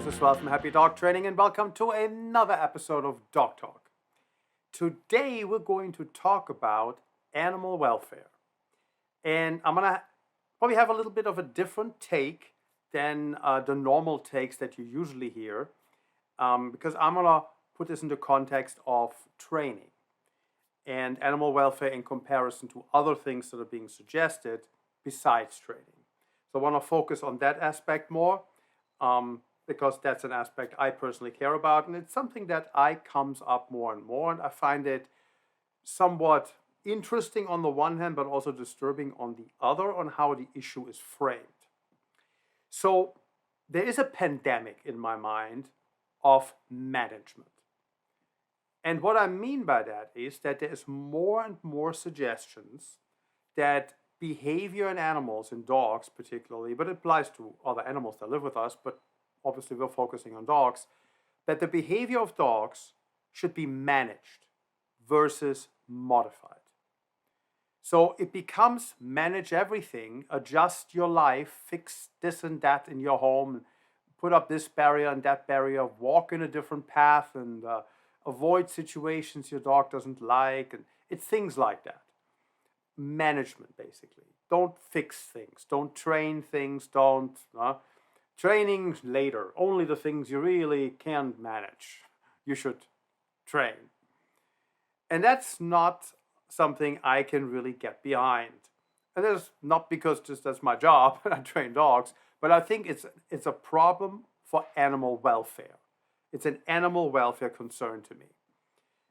This is Ralph from Happy Dog Training, and welcome to another episode of Dog Talk. Today we're going to talk about animal welfare. And I'm going to probably have a little bit of a different take than the normal takes that you usually hear, because I'm going to put this into context of training and animal welfare in comparison to other things that are being suggested besides training. So I want to focus on that aspect more. Because that's an aspect I personally care about, and it's something that comes up more and more, and I find it somewhat interesting on the one hand, but also disturbing on the other, on how the issue is framed. So there is a pandemic in my mind of management. And what I mean by that is that there is more and more suggestions that behavior in animals, in dogs particularly, but it applies to other animals that live with us, but obviously we're focusing on dogs, that the behavior of dogs should be managed versus modified. So it becomes manage everything, adjust your life, fix this and that in your home, put up this barrier and that barrier, walk in a different path, and avoid situations your dog doesn't like, and it's things like that. Management, basically. Don't fix things, don't train things, don't... Training later, only the things you really can't manage, you should train. And that's not something I can really get behind. And that's not because just that's my job and I train dogs, but I think it's a problem for animal welfare. It's an animal welfare concern to me.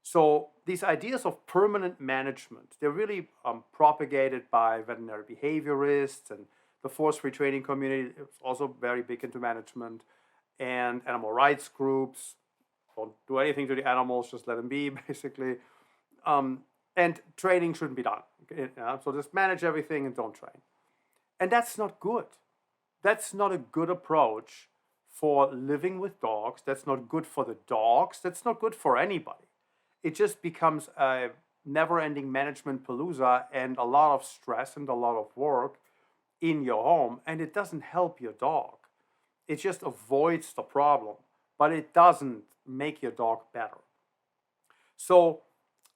So these ideas of permanent management, they're really propagated by veterinary behaviorists, and the force retraining community is also very big into management, and animal rights groups. Don't do anything to the animals, just let them be, basically. And training shouldn't be done. So just manage everything and don't train. And that's not good. That's not a good approach for living with dogs. That's not good for the dogs. That's not good for anybody. It just becomes a never-ending management palooza and a lot of stress and a lot of work in your home, and it doesn't help your dog. It just avoids the problem, but it doesn't make your dog better. So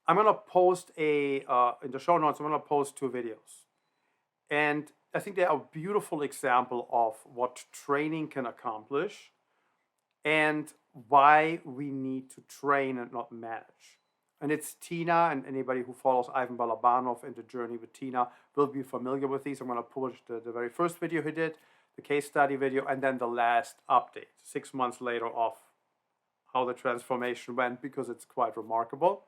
I'm going to post in the show notes, I'm going to post 2 videos. And I think they are a beautiful example of what training can accomplish and why we need to train and not manage. And it's Tina, and anybody who follows Ivan Balabanov and the journey with Tina will be familiar with these. I'm going to push the very first video he did, the case study video, and then the last update, 6 months later, of how the transformation went, because it's quite remarkable.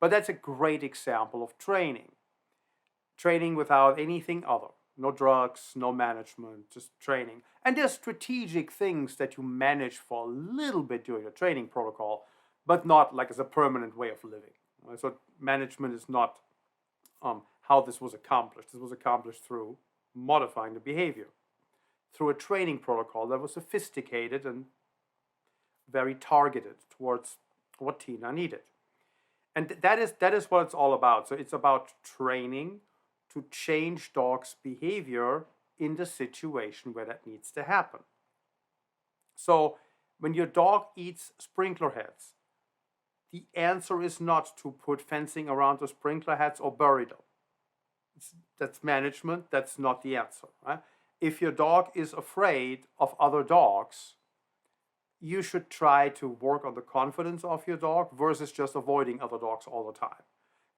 But that's a great example of training. Training without anything other. No drugs, no management, just training. And there's strategic things that you manage for a little bit during the training protocol, but not like as a permanent way of living. So management is not how this was accomplished. This was accomplished through modifying the behavior, through a training protocol that was sophisticated and very targeted towards what Tina needed. And that is what it's all about. So it's about training to change dogs' behavior in the situation where that needs to happen. So when your dog eats sprinkler heads, the answer is not to put fencing around the sprinkler heads or bury them. That's management. That's not the answer. Right? If your dog is afraid of other dogs, you should try to work on the confidence of your dog versus just avoiding other dogs all the time.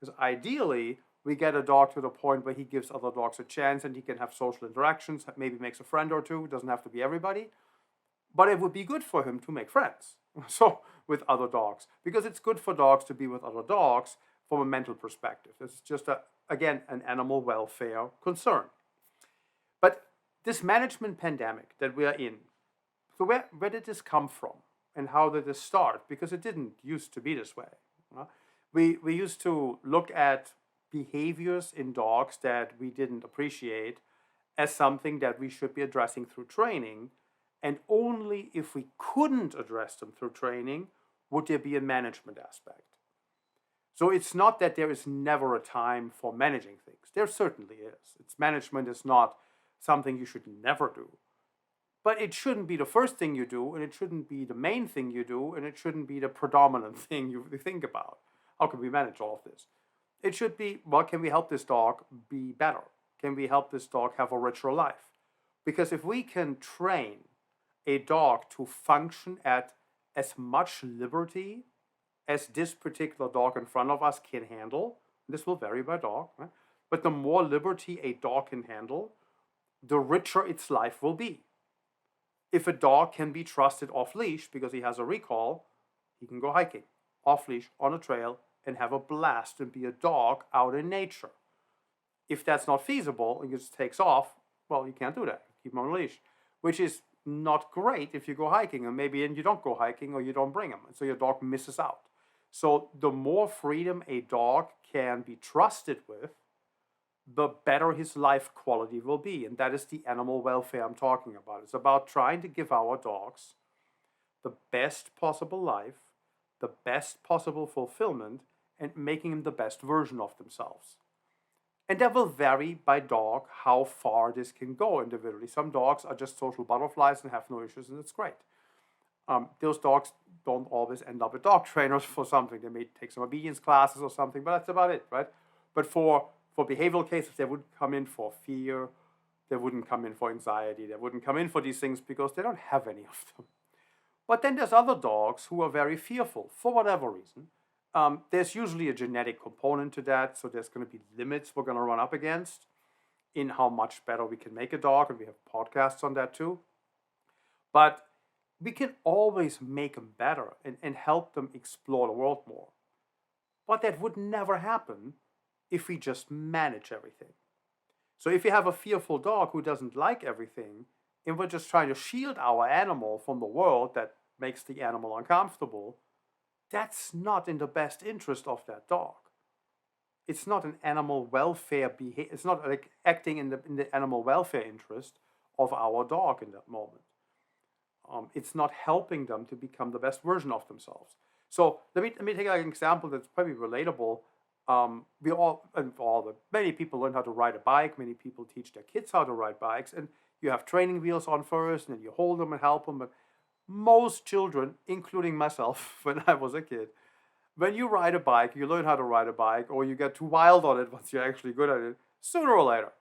Because ideally, we get a dog to the point where he gives other dogs a chance and he can have social interactions, maybe makes a friend or two. It doesn't have to be everybody. But it would be good for him to make friends. So with other dogs, because it's good for dogs to be with other dogs from a mental perspective. This is just again an animal welfare concern. But this management pandemic that we are in, so where did this come from, and how did this start? Because it didn't used to be this way. We used to look at behaviors in dogs that we didn't appreciate as something that we should be addressing through training. And only if we couldn't address them through training would there be a management aspect. So it's not that there is never a time for managing things. There certainly is. Management is not something you should never do. But it shouldn't be the first thing you do, and it shouldn't be the main thing you do, and it shouldn't be the predominant thing you think about. How can we manage all of this? It should be, well, can we help this dog be better? Can we help this dog have a richer life? Because if we can train a dog to function at as much liberty as this particular dog in front of us can handle, this will vary by dog, right? But the more liberty a dog can handle, the richer its life will be. If a dog can be trusted off leash because he has a recall, he can go hiking off leash on a trail and have a blast and be a dog out in nature. If that's not feasible and he just takes off, well, you can't do that. Keep him on a leash, which is not great if you go hiking, and maybe you don't go hiking or you don't bring him, and so your dog misses out. So the more freedom a dog can be trusted with, the better his life quality will be. And that is the animal welfare I'm talking about. It's about trying to give our dogs the best possible life, the best possible fulfillment, and making them the best version of themselves. And that will vary by dog how far this can go individually. Some dogs are just social butterflies and have no issues, and it's great. Those dogs don't always end up as dog trainers for something. They may take some obedience classes or something, but that's about it, right? But for behavioral cases, they would come in for fear, they wouldn't come in for anxiety, they wouldn't come in for these things because they don't have any of them. But then there's other dogs who are very fearful for whatever reason. There's usually a genetic component to that, so there's going to be limits we're going to run up against in how much better we can make a dog, and we have podcasts on that too. But we can always make them better and help them explore the world more. But that would never happen if we just manage everything. So if you have a fearful dog who doesn't like everything, and we're just trying to shield our animal from the world that makes the animal uncomfortable, that's not in the best interest of that dog. It's not an animal welfare behavior. It's not like acting in the animal welfare interest of our dog in that moment. It's not helping them to become the best version of themselves. So let me take an example that's probably relatable. Many people learn how to ride a bike. Many people teach their kids how to ride bikes, and you have training wheels on first, and then you hold them and help them. But most children, including myself when I was a kid, when you ride a bike, you learn how to ride a bike, or you get too wild on it once you're actually good at it, sooner or later,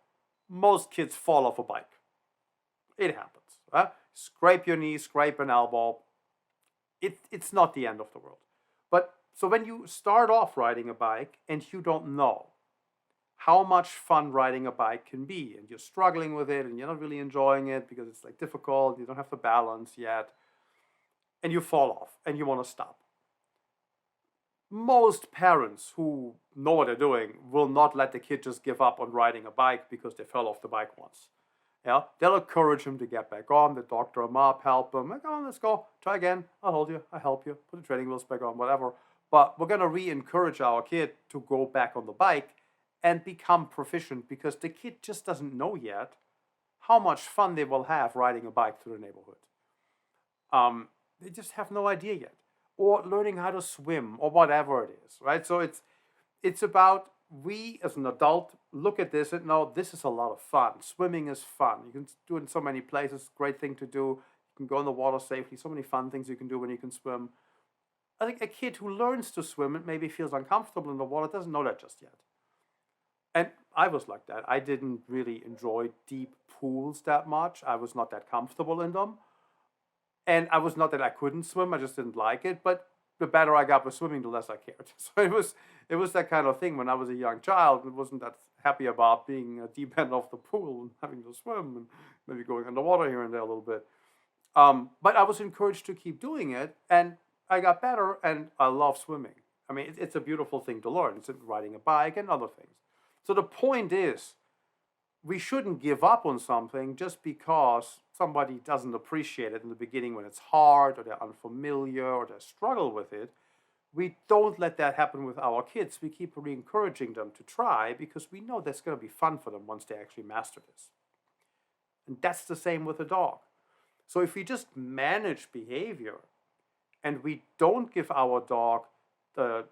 most kids fall off a bike. It happens. Scrape your knee, scrape an elbow. It's not the end of the world. But so when you start off riding a bike and you don't know how much fun riding a bike can be, and you're struggling with it and you're not really enjoying it because it's like difficult, you don't have the balance yet, and you fall off and you want to stop. Most parents who know what they're doing will not let the kid just give up on riding a bike because they fell off the bike once. Yeah, they'll encourage him to get back on, they doctor him up, help him, like, oh, let's go, try again, I'll hold you, I'll help you, put the training wheels back on, whatever. But we're going to re-encourage our kid to go back on the bike and become proficient, because the kid just doesn't know yet how much fun they will have riding a bike through the neighborhood. They just have no idea yet. Or learning how to swim, or whatever it is, right? So it's about, we as an adult look at this and know this is a lot of fun. Swimming is fun. You can do it in so many places. Great thing to do. You can go in the water safely. So many fun things you can do when you can swim. I think a kid who learns to swim and maybe feels uncomfortable in the water doesn't know that just yet. And I was like that. I didn't really enjoy deep pools that much. I was not that comfortable in them. And I was not that I couldn't swim, I just didn't like it. But the better I got with swimming, the less I cared. So it was that kind of thing when I was a young child. I wasn't that happy about being a deep end of the pool and having to swim and maybe going underwater here and there a little bit. But I was encouraged to keep doing it, and I got better, and I love swimming. I mean, it's a beautiful thing to learn. It's riding a bike and other things. So the point is, we shouldn't give up on something just because somebody doesn't appreciate it in the beginning when it's hard, or they're unfamiliar, or they struggle with it. We don't let that happen with our kids. We keep re-encouraging them to try, because we know that's going to be fun for them once they actually master this. And that's the same with a dog. So if we just manage behavior and we don't give our dog the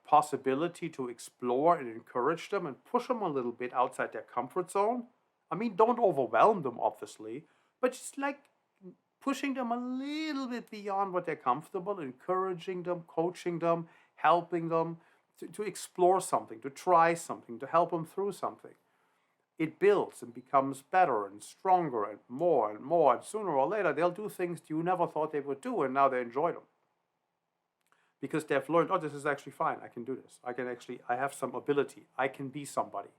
possibility to explore and encourage them and push them a little bit outside their comfort zone, I mean, don't overwhelm them, obviously, but just like pushing them a little bit beyond what they're comfortable, encouraging them, coaching them, helping them to explore something, to try something, to help them through something. It builds and becomes better and stronger and more and more. And sooner or later, they'll do things you never thought they would do, and now they enjoy them. Because they've learned, oh, this is actually fine. I can do this. I have some ability. I can be somebody.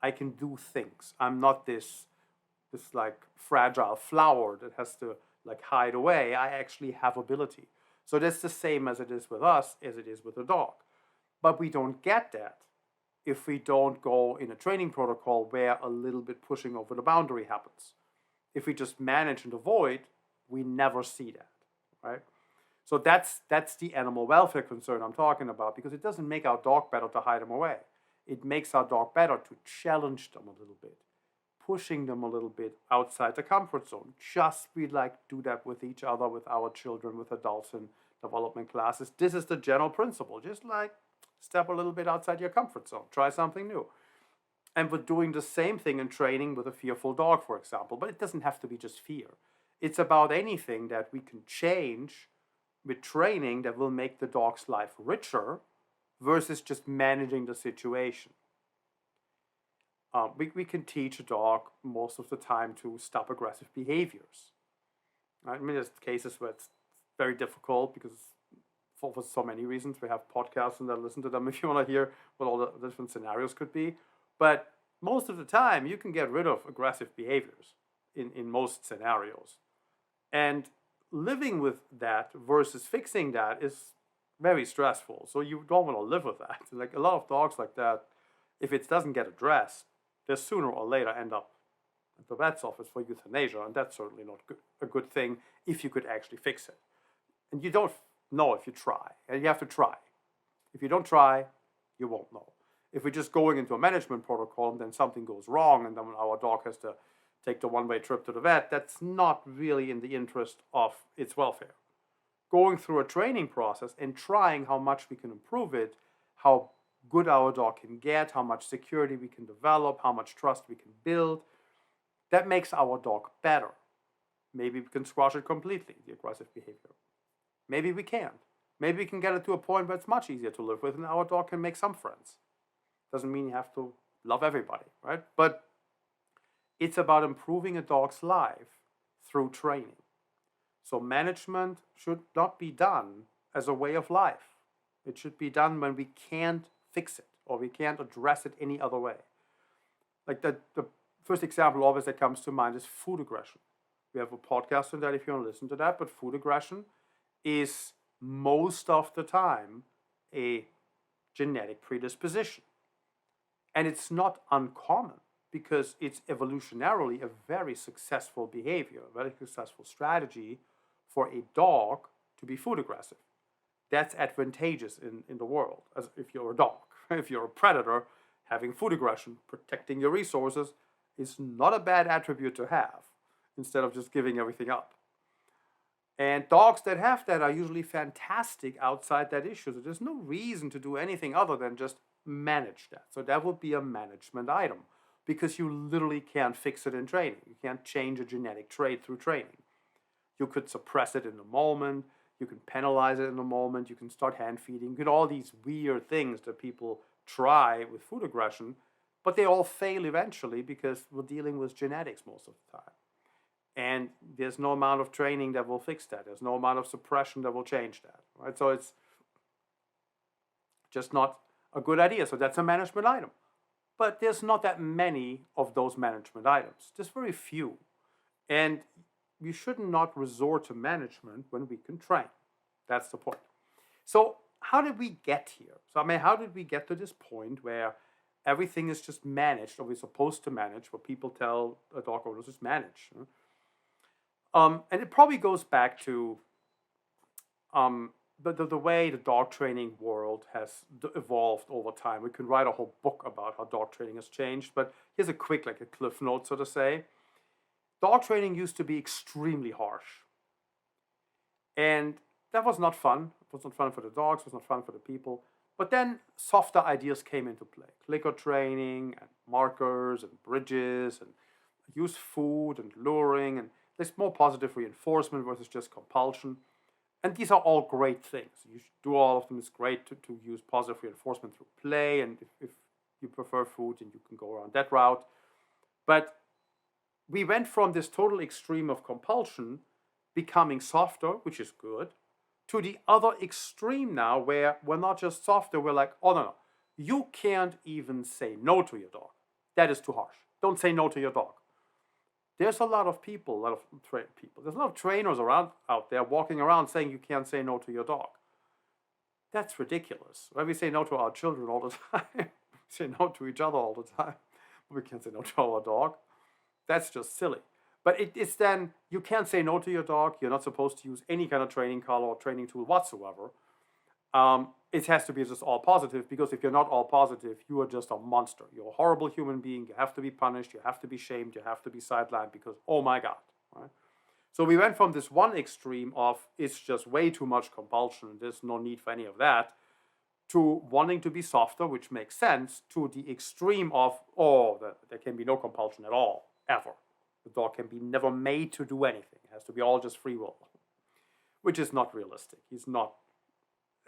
I can do things. I'm not this like fragile flower that has to like hide away. I actually have ability. So that's the same as it is with us, as it is with a dog. But we don't get that if we don't go in a training protocol where a little bit pushing over the boundary happens. If we just manage and avoid, we never see that, right? So that's the animal welfare concern I'm talking about, because it doesn't make our dog better to hide them away. It makes our dog better to challenge them a little bit, pushing them a little bit outside the comfort zone. Just we like do that with each other, with our children, with adults in development classes. This is the general principle. Just like step a little bit outside your comfort zone. Try something new. And we're doing the same thing in training with a fearful dog, for example. But it doesn't have to be just fear. It's about anything that we can change with training that will make the dog's life richer versus just managing the situation. We can teach a dog most of the time to stop aggressive behaviors. Right? I mean, there's cases where it's very difficult because for so many reasons. We have podcasts and listen to them if you want to hear what all the different scenarios could be. But most of the time, you can get rid of aggressive behaviors in most scenarios. And living with that versus fixing that is very stressful. So you don't want to live with that. Like a lot of dogs like that, if it doesn't get addressed, they sooner or later end up at the vet's office for euthanasia, and that's certainly not a good thing if you could actually fix it. And you don't know if you try, and you have to try. If you don't try, you won't know. If we're just going into a management protocol and then something goes wrong and then our dog has to take the one-way trip to the vet, that's not really in the interest of its welfare. Going through a training process and trying how much we can improve it, how good our dog can get, how much security we can develop, how much trust we can build, that makes our dog better. Maybe we can squash it completely, the aggressive behavior. Maybe we can't. Maybe we can get it to a point where it's much easier to live with and our dog can make some friends. Doesn't mean you have to love everybody, right? But it's about improving a dog's life through training. So management should not be done as a way of life. It should be done when we can't fix it or we can't address it any other way. Like the first example always that comes to mind is food aggression. We have a podcast on that if you want to listen to that, but food aggression is most of the time a genetic predisposition. And it's not uncommon because it's evolutionarily a very successful behavior, a very successful strategy for a dog to be food aggressive. That's advantageous in the world, as if you're a dog. If you're a predator, having food aggression, protecting your resources, is not a bad attribute to have, instead of just giving everything up. And dogs that have that are usually fantastic outside that issue. So there's no reason to do anything other than just manage that. So that would be a management item because you literally can't fix it in training. You can't change a genetic trait through training. You could suppress it in the moment. You can penalize it in the moment. You can start hand feeding. You can do all these weird things that people try with food aggression, but they all fail eventually because we're dealing with genetics most of the time. And there's no amount of training that will fix that. There's no amount of suppression that will change that, right? So it's just not a good idea. So that's a management item. But there's not that many of those management items. Just very few. And we should not resort to management when we can train. That's the point. So how did we get here? So how did we get to this point where everything is just managed, or we're supposed to manage, what people tell a dog owners is manage? And it probably goes back to the way the dog training world has evolved over time. We could write a whole book about how dog training has changed, but here's a quick, like a cliff note, so to say. Dog training used to be extremely harsh. And that was not fun. It was not fun for the dogs, it was not fun for the people. But then softer ideas came into play. Clicker training and markers and bridges and use food and luring. And there's more positive reinforcement versus just compulsion. And these are all great things. You should do all of them. It's great to use positive reinforcement through play. And if you prefer food, then you can go around that route. But we went from this total extreme of compulsion becoming softer, which is good, to the other extreme now where we're not just softer, we're like, oh, no, you can't even say no to your dog. That is too harsh. Don't say no to your dog. There's a lot of people, there's a lot of trainers around out there walking around saying you can't say no to your dog. That's ridiculous. Right? We say no to our children all the time. We say no to each other all the time. We can't say no to our dog. That's just silly. But it's then, you can't say no to your dog. You're not supposed to use any kind of training collar or training tool whatsoever. It has to be just all positive, because if you're not all positive, you are just a monster. You're a horrible human being. You have to be punished. You have to be shamed. You have to be sidelined because, oh my God. Right? So we went from this one extreme of it's just way too much compulsion, there's no need for any of that, to wanting to be softer, which makes sense, to the extreme of, there can be no compulsion at all, ever. The dog can be never made to do anything. It has to be all just free will, which is not realistic. He's not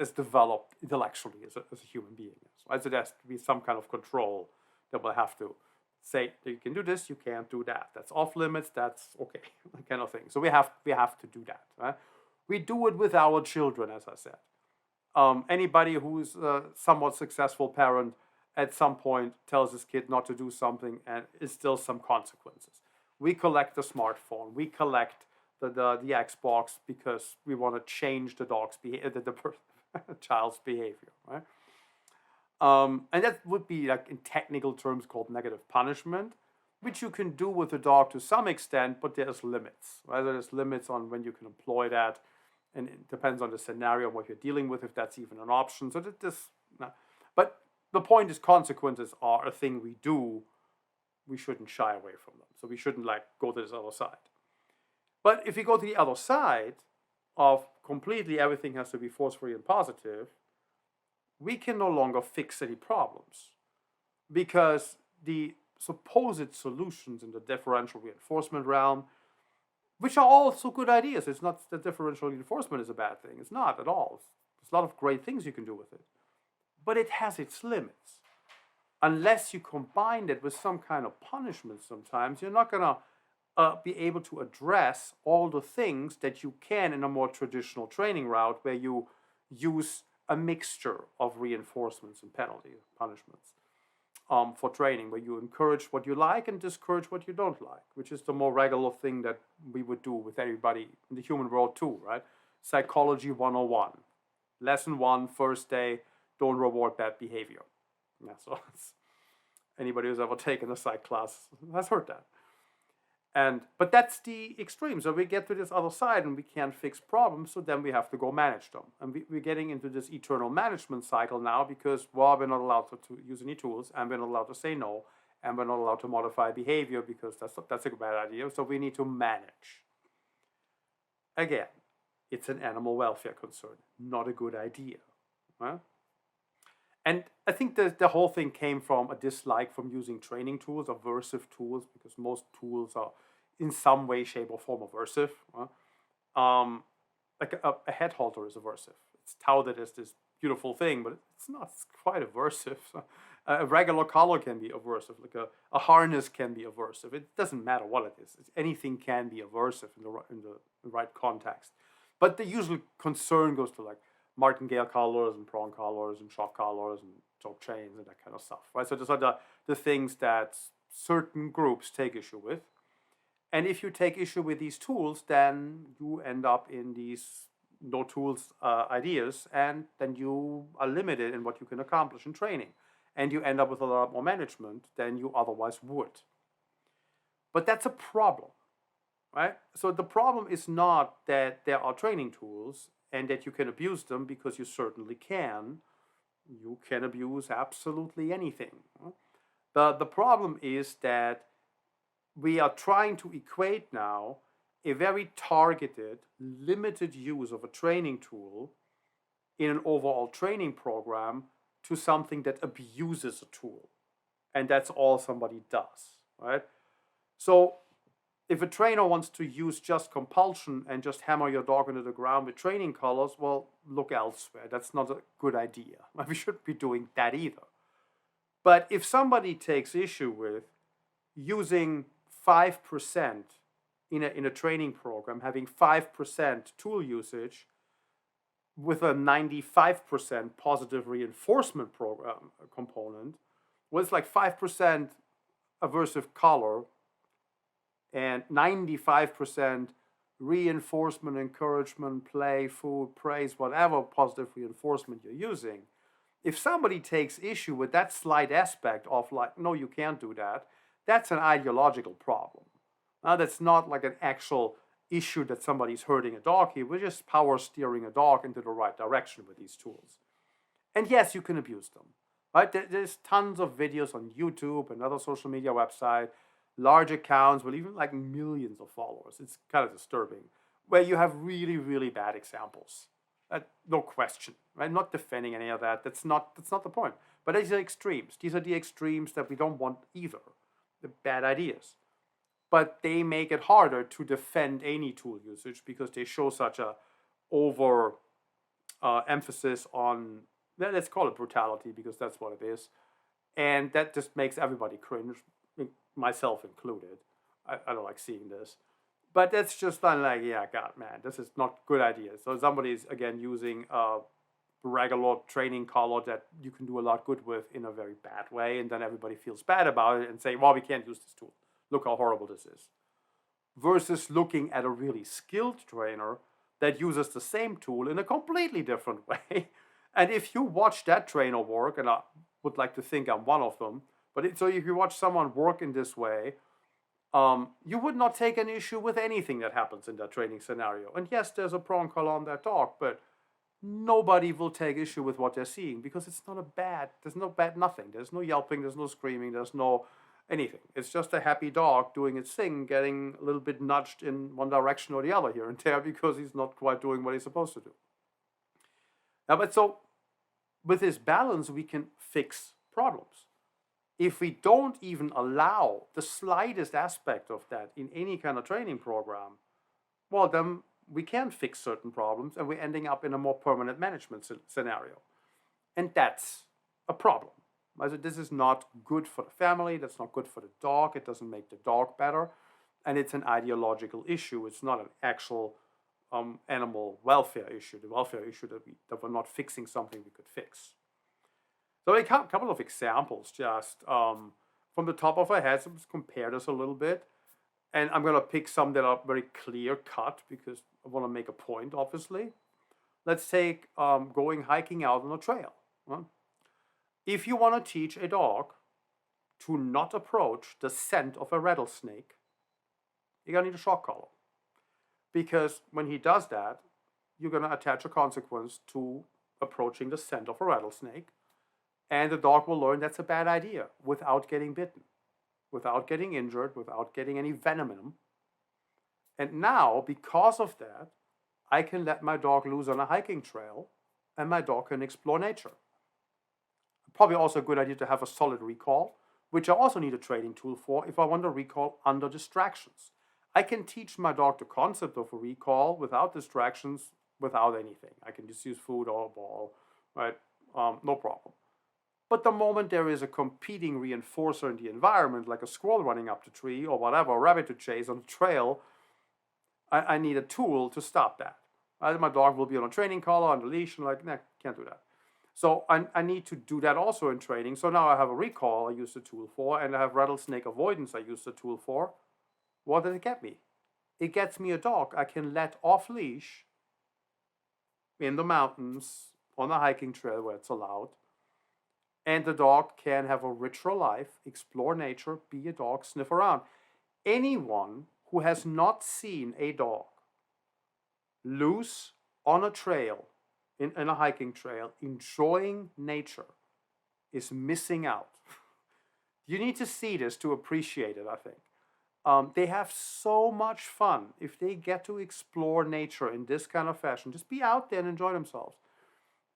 as developed intellectually as a human being is. Right? So there has to be some kind of control that will have to say, you can do this, you can't do that. That's off limits, that's okay, that kind of thing. So we have to do that. Right? We do it with our children, as I said. Anybody who's a somewhat successful parent at some point tells his kid not to do something, and it's still some consequences. We collect the smartphone. We collect the Xbox because we want to change the dog's behavior, the child's behavior, right? And that would be, like, in technical terms, called negative punishment, which you can do with the dog to some extent, but there's limits, right? There's limits on when you can employ that, and it depends on the scenario, what you're dealing with, if that's even an option. So but the point is, consequences are a thing we do. We shouldn't shy away from them. So we shouldn't, like, go to this other side. But if you go to the other side of completely everything has to be force-free and positive, we can no longer fix any problems, because the supposed solutions in the differential reinforcement realm, which are also good ideas. It's not that differential reinforcement is a bad thing. It's not at all. There's a lot of great things you can do with it. But it has its limits. Unless you combine it with some kind of punishment sometimes, you're not going to be able to address all the things that you can in a more traditional training route, where you use a mixture of reinforcements and punishments for training, where you encourage what you like and discourage what you don't like, which is the more regular thing that we would do with everybody in the human world too, right? Psychology 101. Lesson 1, first day, don't reward bad behavior. Yeah, so anybody who's ever taken a psych class has heard that. But that's the extreme. So we get to this other side and we can't fix problems, so then we have to go manage them. And we're getting into this eternal management cycle now, because, well, we're not allowed to use any tools, and we're not allowed to say no, and we're not allowed to modify behavior, because that's a bad idea. So we need to manage. Again, it's an animal welfare concern, not a good idea. Right? And I think the whole thing came from a dislike from using training tools, aversive tools, because most tools are in some way, shape, or form aversive. Like a head halter is aversive. It's touted as this beautiful thing, but it's not. It's quite aversive. A regular collar can be aversive. Like a harness can be aversive. It doesn't matter what it is. Anything can be aversive in the right context. But the usual concern goes to, like, martingale collars and prong collars and shock collars and choke chains and that kind of stuff, right? So those are the things that certain groups take issue with. And if you take issue with these tools, then you end up in these no tools ideas, and then you are limited in what you can accomplish in training. And you end up with a lot more management than you otherwise would. But that's a problem, right? So the problem is not that there are training tools and that you can abuse them, because you certainly can. You can abuse absolutely anything. The problem is that we are trying to equate now a very targeted, limited use of a training tool in an overall training program to something that abuses a tool. And that's all somebody does, right? So if a trainer wants to use just compulsion and just hammer your dog into the ground with training collars, well, look elsewhere. That's not a good idea. We shouldn't be doing that either. But if somebody takes issue with using 5% in a training program, having 5% tool usage with a 95% positive reinforcement program component, well, it's like 5% aversive collar and 95% reinforcement, encouragement, play, food, praise, whatever positive reinforcement you're using. If somebody takes issue with that slight aspect of like, no, you can't do that, that's an ideological problem. Now, that's not like an actual issue that somebody's hurting a dog here. We're just power steering a dog into the right direction with these tools. And yes, you can abuse them. Right? There's tons of videos on YouTube and other social media websites, large accounts with even like millions of followers. It's kind of disturbing, where you have really, really bad examples. No question, right? I'm not defending any of that. That's not the point. But these are extremes. These are the extremes that we don't want either. The bad ideas. But they make it harder to defend any tool usage because they show such a over emphasis on, let's call it brutality, because that's what it is. And that just makes everybody cringe, myself included. I don't like seeing this. But that's just like, yeah, God, man, this is not good idea. So somebody's, again, using a regular training collar that you can do a lot good with in a very bad way, and then everybody feels bad about it and say, well, we can't use this tool. Look how horrible this is. Versus looking at a really skilled trainer that uses the same tool in a completely different way. And if you watch that trainer work, and I would like to think I'm one of them, so if you watch someone work in this way, you would not take an issue with anything that happens in that training scenario. And yes, there's a prong collar on that dog, but nobody will take issue with what they're seeing because it's not there's no bad nothing. There's no yelping, there's no screaming, there's no anything. It's just a happy dog doing its thing, getting a little bit nudged in one direction or the other here and there because he's not quite doing what he's supposed to do. Now, but so with this balance, we can fix problems. If we don't even allow the slightest aspect of that in any kind of training program, well, then we can fix certain problems and we're ending up in a more permanent management scenario. And that's a problem. This is not good for the family, that's not good for the dog, it doesn't make the dog better, and it's an ideological issue. It's not an actual animal welfare issue, the welfare issue that we're not fixing something we could fix. So a couple of examples just from the top of our heads. Let's compare this a little bit. And I'm going to pick some that are very clear cut because I want to make a point, obviously. Let's take going hiking out on a trail. If you want to teach a dog to not approach the scent of a rattlesnake, you're going to need a shock collar. Because when he does that, you're going to attach a consequence to approaching the scent of a rattlesnake. And the dog will learn that's a bad idea without getting bitten, without getting injured, without getting any venom in him. And now, because of that, I can let my dog loose on a hiking trail and my dog can explore nature. Probably also a good idea to have a solid recall, which I also need a training tool for if I want to recall under distractions. I can teach my dog the concept of a recall without distractions, without anything. I can just use food or a ball, right? No problem. But the moment there is a competing reinforcer in the environment, like a squirrel running up the tree or whatever, a rabbit to chase on the trail, I need a tool to stop that. My dog will be on a training collar, on the leash, and like, nah, can't do that. So I need to do that also in training. So now I have a recall I use the tool for, and I have rattlesnake avoidance I use the tool for. What does it get me? It gets me a dog I can let off leash in the mountains, on a hiking trail where it's allowed. And the dog can have a richer life, explore nature, be a dog, sniff around. Anyone who has not seen a dog loose on a trail, in a hiking trail, enjoying nature, is missing out. You need to see this to appreciate it, I think. They have so much fun if they get to explore nature in this kind of fashion. Just be out there and enjoy themselves.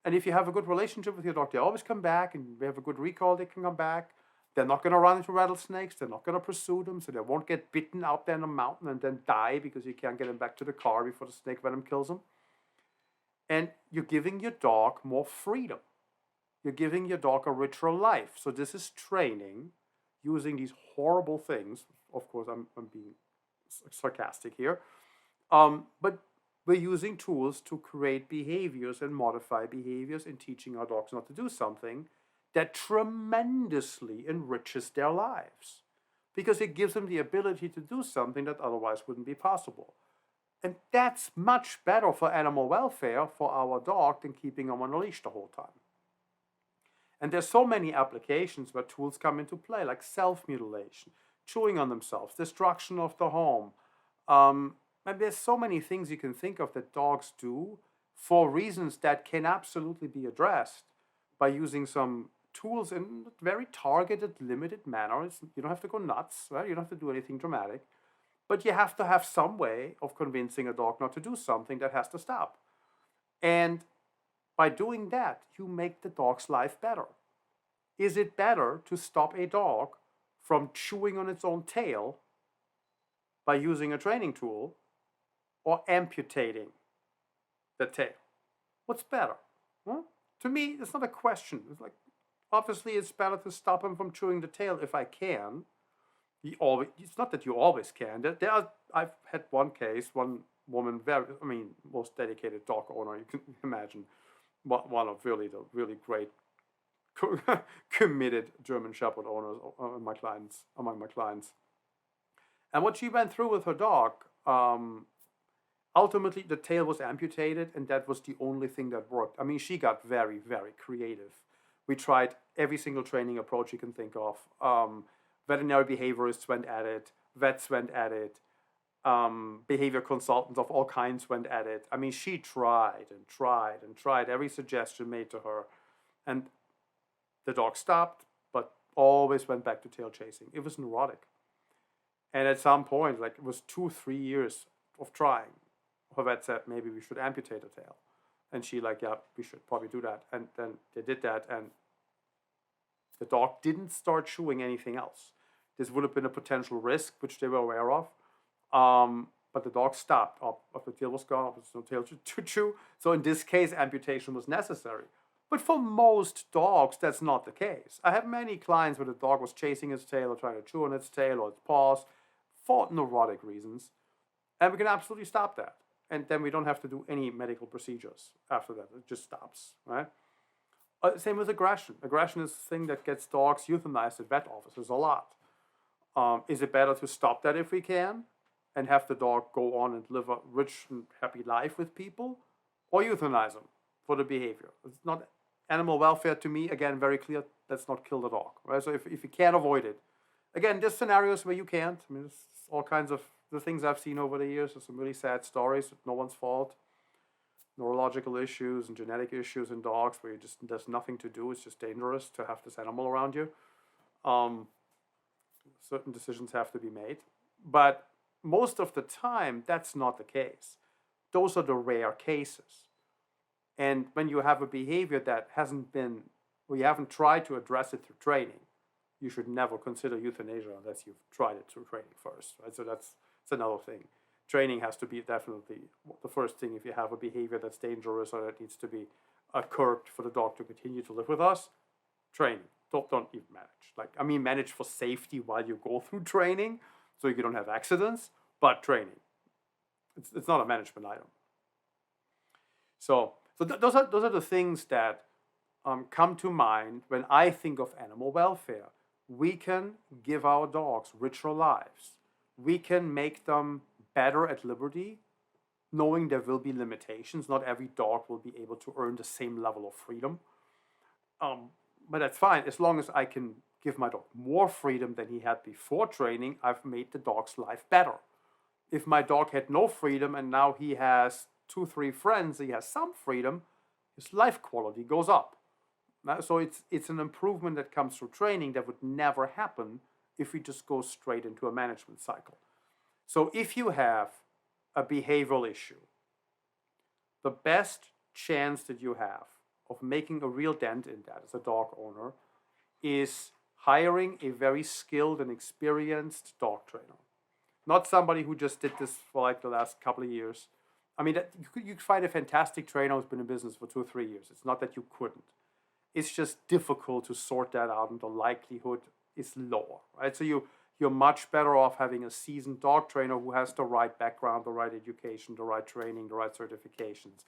And if you have a good relationship with your dog, they always come back, and they have a good recall, they can come back. They're not going to run into rattlesnakes. They're not going to pursue them, so they won't get bitten out there in the mountain and then die because you can't get them back to the car before the snake venom kills them. And you're giving your dog more freedom. You're giving your dog a richer life. So this is training using these horrible things. Of course, I'm being sarcastic here. But we're using tools to create behaviors and modify behaviors and teaching our dogs not to do something that tremendously enriches their lives because it gives them the ability to do something that otherwise wouldn't be possible. And that's much better for animal welfare for our dog than keeping them on a leash the whole time. And there's so many applications where tools come into play, like self-mutilation, chewing on themselves, destruction of the home. And there's so many things you can think of that dogs do for reasons that can absolutely be addressed by using some tools in a very targeted, limited manner. You don't have to go nuts, right? You don't have to do anything dramatic. But you have to have some way of convincing a dog not to do something that has to stop. And by doing that, you make the dog's life better. Is it better to stop a dog from chewing on its own tail by using a training tool or amputating the tail? What's better? Well, to me, it's not a question. It's like, obviously, it's better to stop him from chewing the tail if I can. It's not that you always can. I've had one case, one woman, most dedicated dog owner you can imagine, one of the really great, committed German Shepherd owners among my clients. And what she went through with her dog, ultimately the tail was amputated, and that was the only thing that worked. I mean, she got very, very creative. We tried every single training approach you can think of. Veterinary behaviorists went at it, vets went at it, behavior consultants of all kinds went at it. I mean, she tried and tried and tried every suggestion made to her. And the dog stopped, but always went back to tail chasing. It was neurotic. And at some point, like it was 2-3 years of trying, her vet said, maybe we should amputate the tail. And she like, yeah, we should probably do that. And then they did that, and the dog didn't start chewing anything else. This would have been a potential risk, which they were aware of. But the dog stopped. The tail was gone. There was no tail to chew. So in this case, amputation was necessary. But for most dogs, that's not the case. I have many clients where the dog was chasing its tail or trying to chew on its tail or its paws for neurotic reasons. And we can absolutely stop that. And then we don't have to do any medical procedures after that. It just stops, right? Same with aggression. Aggression is the thing that gets dogs euthanized at vet offices a lot. Is it better to stop that if we can and have the dog go on and live a rich and happy life with people, or euthanize them for the behavior? It's not animal welfare to me, again, very clear. Let's not kill the dog, right? So if you can't avoid it, again, there's scenarios where you can't. I mean, there's all kinds of the things I've seen over the years. There's some really sad stories. No one's fault. Neurological issues and genetic issues in dogs where there's nothing to do. It's just dangerous to have this animal around you. Certain decisions have to be made. But most of the time, that's not the case. Those are the rare cases. And when you have a behavior that you haven't tried to address it through training, you should never consider euthanasia unless you've tried it through training first, right? So that's another thing. Training has to be definitely the first thing. If you have a behavior that's dangerous or that needs to be curbed for the dog to continue to live with us, training. Don't even manage. Manage for safety while you go through training so you don't have accidents, but training. It's not a management item. So those are the things that come to mind when I think of animal welfare. We can give our dogs richer lives. We can make them better at liberty, knowing there will be limitations. Not every dog will be able to earn the same level of freedom. But that's fine. As long as I can give my dog more freedom than he had before training, I've made the dog's life better. If my dog had no freedom and now he has 2-3 friends, he has some freedom, his life quality goes up. So it's an improvement that comes through training that would never happen if we just go straight into a management cycle. So if you have a behavioral issue, the best chance that you have of making a real dent in that as a dog owner is hiring a very skilled and experienced dog trainer. Not somebody who just did this for like the last couple of years. I mean, you could find a fantastic trainer who's been in business for 2 or 3 years. It's not that you couldn't. It's just difficult to sort that out, and the likelihood is lower, right? So you're much better off having a seasoned dog trainer who has the right background, the right education, the right training, the right certifications.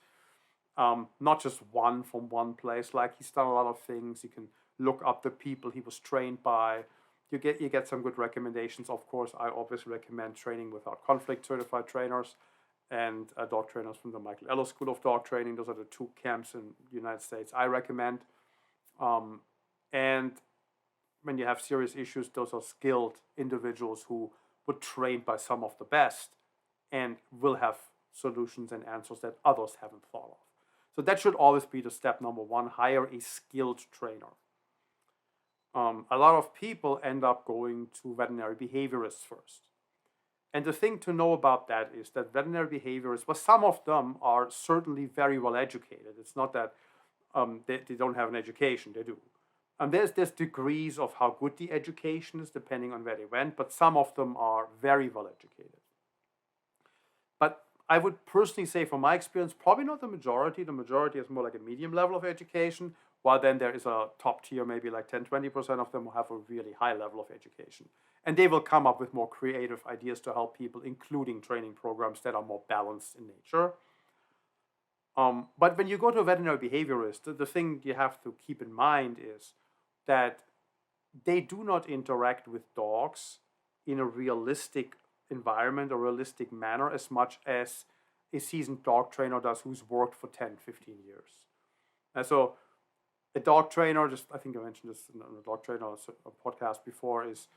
Not just one from one place. Like, he's done a lot of things. You can look up the people he was trained by. You get some good recommendations. Of course, I obviously recommend Training Without Conflict certified trainers and dog trainers from the Michael Ellis School of Dog Training. Those are the two camps in the United States I recommend. And when you have serious issues, those are skilled individuals who were trained by some of the best and will have solutions and answers that others haven't thought of. So that should always be the step number one: hire a skilled trainer. A lot of people end up going to veterinary behaviorists first. And the thing to know about that is that veterinary behaviorists, well, some of them are certainly very well educated. It's not that they don't have an education, they do. And there's degrees of how good the education is depending on where they went, but some of them are very well educated. But I would personally say, from my experience, probably not the majority. The majority is more like a medium level of education, while then there is a top tier, maybe like 10-20% of them who have a really high level of education. And they will come up with more creative ideas to help people, including training programs that are more balanced in nature. But when you go to a veterinary behaviorist, the thing you have to keep in mind is that they do not interact with dogs in a realistic environment or realistic manner as much as a seasoned dog trainer does who's worked for 10-15 years. And so a dog trainer, I think I mentioned this in a dog trainer podcast before, is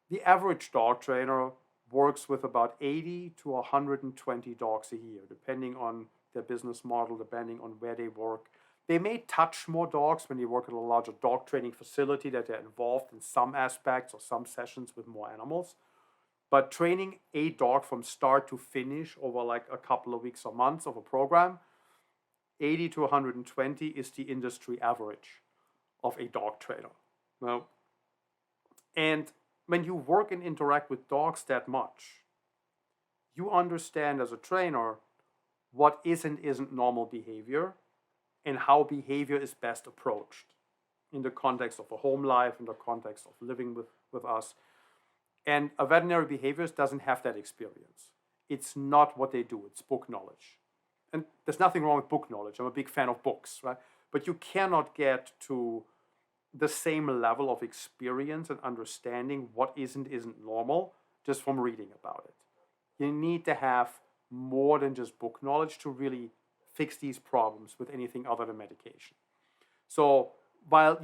the average dog trainer works with about 80 to 120 dogs a year, depending on their business model, depending on where they work. They may touch more dogs when they work at a larger dog training facility, that they're involved in some aspects or some sessions with more animals. But training a dog from start to finish over like a couple of weeks or months of a program, 80 to 120 is the industry average of a dog trainer. Now, and when you work and interact with dogs that much, you understand as a trainer what is and isn't normal behavior and how behavior is best approached in the context of a home life, in the context of living with us. And a veterinary behaviorist doesn't have that experience. It's not what they do, it's book knowledge. And there's nothing wrong with book knowledge. I'm a big fan of books, right? But you cannot get to the same level of experience and understanding what isn't normal just from reading about it. You need to have more than just book knowledge to really fix these problems with anything other than medication. So while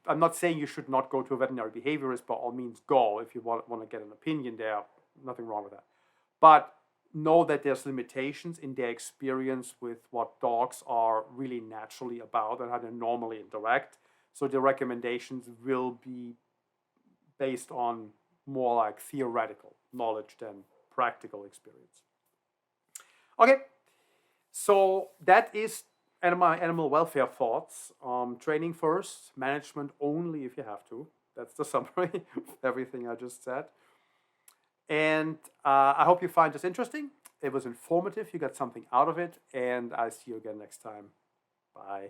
I'm not saying you should not go to a veterinary behaviorist. By all means, go if you want to get an opinion there. Nothing wrong with that. But know that there's limitations in their experience with what dogs are really naturally about and how they normally interact. So the recommendations will be based on more like theoretical knowledge than practical experience. Okay, so that is my animal welfare thoughts. Training first, management only if you have to. That's the summary of everything I just said. And I hope you find this interesting. It was informative. You got something out of it. And I'll see you again next time. Bye.